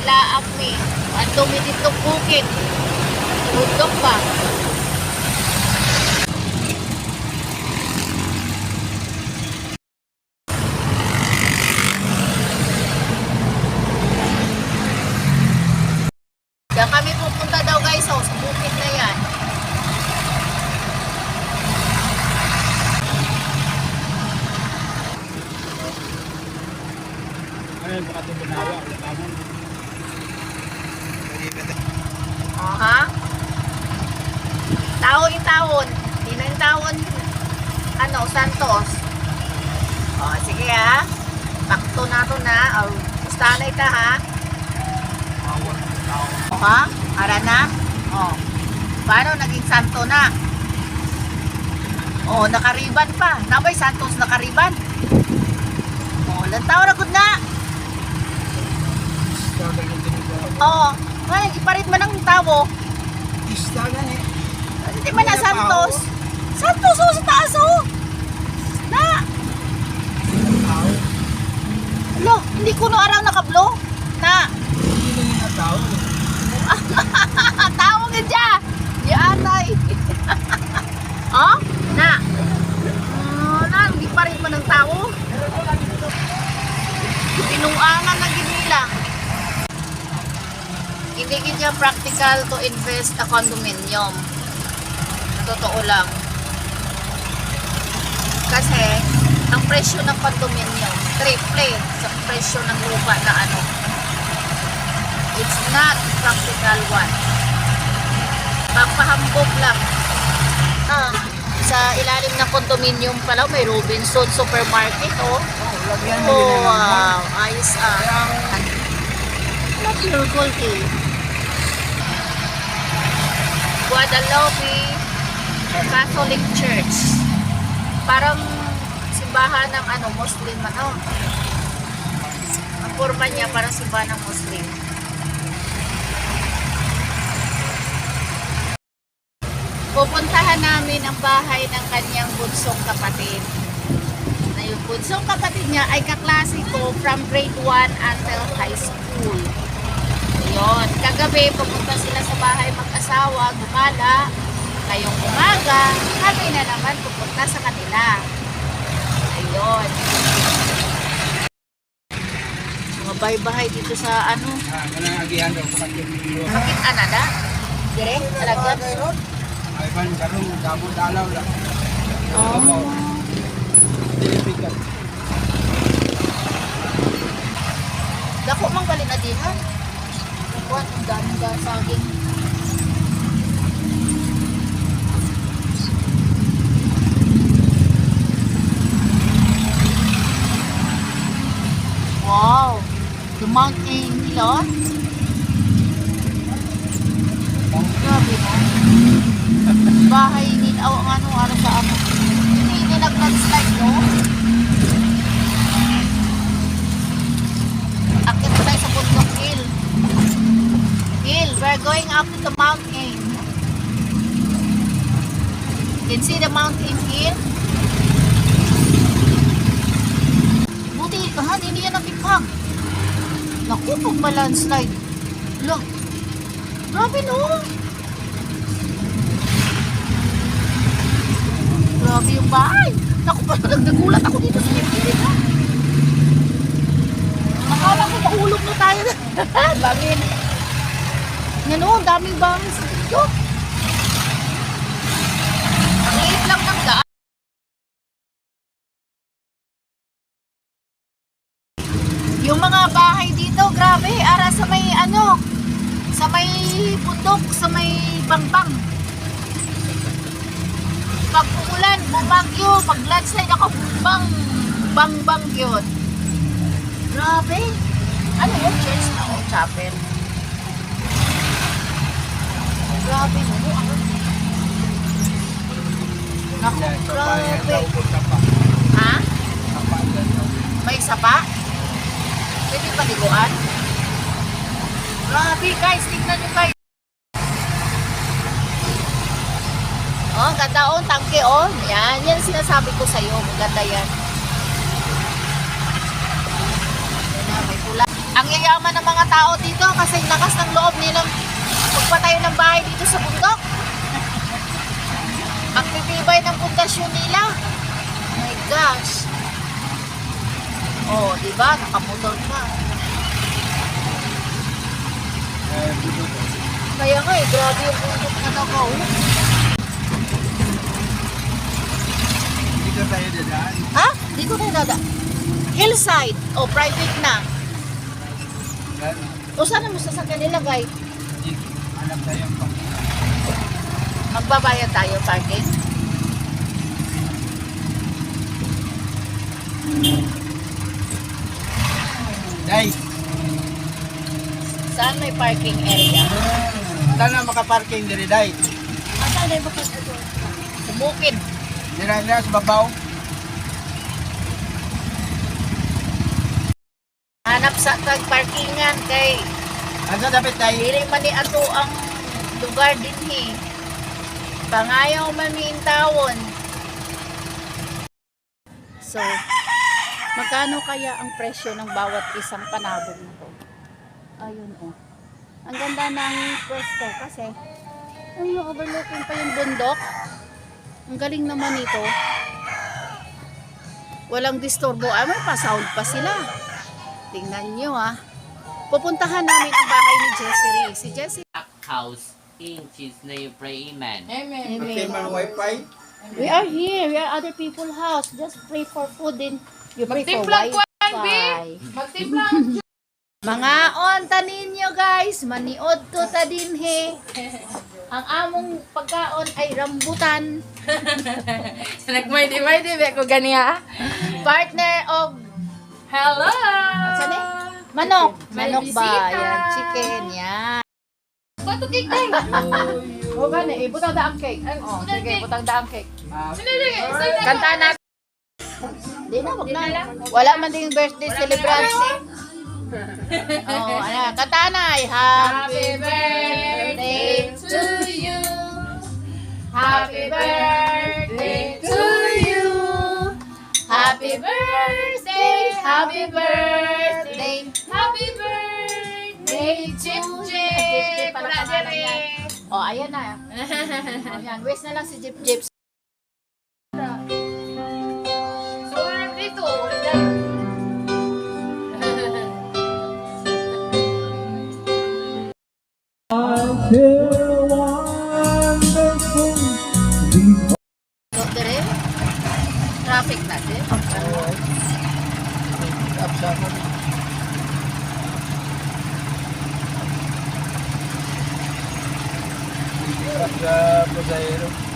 laak mi. Ang dumi ditong bukid. Bundok ba? Diyan kami pupunta daw guys, oh, sa bukid na yan. Ayun, baka ito binawa. Ha? Taon. Di na yung taon. Ano, Santos. O, sige ha. Pakto na to na. O, gustanay ka ha. O ha? Ara na? O. Paano naging santo na? O, nakariban pa. Nabay, Santos nakariban. O, lantaw na gud na. Oo. Ay, iparit man ang tao. Istagan eh. Hindi man na Santos. Santos, oh, sa taas, oh. Na. Lo, hindi ko no araw nakablo. Na. Hindi na nga tao. Tao nga dya. Di atay. Oh, na. Na, hindi pa rin man ang tao. Pinuangan na ginila. Hindi niya practical to invest a condominium. Totoo lang. Kasi, ang presyo ng condominium, triple sa presyo ng lupa na ano. It's not practical one. Pampahambog lang. Sa ilalim ng condominium pala, may Robinson Supermarket, oh. Lagyan Oh, nila ng wow. Ayos Beautiful. Guadalupe Catholic Church. Parang simbahan ng ano, Muslim ano. Ang forma niya parang simbahan ng Muslim. Pupuntahan namin ang bahay ng kanyang bunsong kapatid. Na yung bunsong kapatid niya ay kaklase ko from grade 1 until high school. Yun. Kagabi, pumunta sila sa bahay mag-asawa, gumala. Ngayong umaga, kami na naman pupunta sa kanila. Ayun. Mga bahay-bahay dito sa ano. Kanang agihan daw. Bakit anada? Dire? Talagyan? Ay, ban, karong damod alaw lang. Oh. Dilipikat. Dako mang bali na din ha. Kuwan, ang daming saging. Wow! The mountain nila. Grabe mo. Bahay nila. O ang ano sa ano. Hindi nag-slide no? Akit tayo sa bundok hill. We're going up to the mountain. You can see the mountain hill. Buti, hindi yan napipag. Naku, pag ma-landslide. Look. Grabe no. Grabe yung bahay. Naku, parang nagdagulat ako dito sa Pilipinas ha. Akala ko mahulog na tayo. Bangin. Yan o, ang daming bangin sa dito. Ang liit lang ng daan. Yung mga bahay dito, grabe. Ara sa may ano, sa may bundok, sa may bangbang. Pag umulan, bumagyo. Pag landslide ako, bangbang yun. Grabe. Ano yun? Church na o chapel? Grabe mo. Naku, grabe. Ha? May sapa? Pwede paliguan? Grabe guys, tingnan nyo guys. Oh, ganda oh, tangke oh. Yan sinasabi ko sa'yo. Maganda yan. Yan na, may pula. Ang yayaman ng mga tao dito kasi lakas ng loob nilang magpatayo ng bahay dito sa bundok. Ang titibay ng pundasyon nila. Oh my gosh. Oh, di ba? Nakamotor pa. Kaya nga eh, grabe yung bundok na nakaw. Dito tayo dadaan. Ha? Di ko na dada. Hillside. O, private na. O, saan mo sasakyan nilagay? Hanap tayo ang pang... Magbabayad tayo parking? Day, Saan may parking area? saan na makaparking diri, Day? Saan na yung bakit ito? Sa bukid. Dira sa babaw. Hanap sa tag-parkingan kay Asa dapat, Day? dili man ni ato ang lugar din eh. Pangayaw man ni intawon. So, magkano kaya ang presyo ng bawat isang panabong na to? Ayun oh. Ang ganda ng pwesto kasi yung overlooking pa yung bundok. Ang galing naman ito. Walang disturbo. Ay, may pa-sound pa sila. Tingnan nyo ah. Pupuntahan namin ang bahay ni Jessery. Si Jessery. House in cheese na yung pray amen. Okay, mga wifi. We are here. We are other people's house. Just pray for food and you pray for Wi-Fi. Mga on, tanin nyo guys. Maniod ko ta din he. Ang among pagkaon ay rambutan. Nagmaydi-maydi ba ko ganiya? Partner of Hello! saan eh? Manok. May Manok ba? bisita. Yan. Chicken. Yan. Bato cake day! O gani, ibutang daang cake. O, sige, ibutang daang cake. Sinili! Kanta na. Di na, wag na. Wala man din birthday celebration. Oh, ano, kanta na. Happy birthday to you. Happy birthday to you. Happy birthday, happy birthday, happy birthday, Chip Chip. Oh, ayan na. Ayan, wish na lang si Jip Jip. So, dito. So, dire, traffic natin. Sa Pasayero.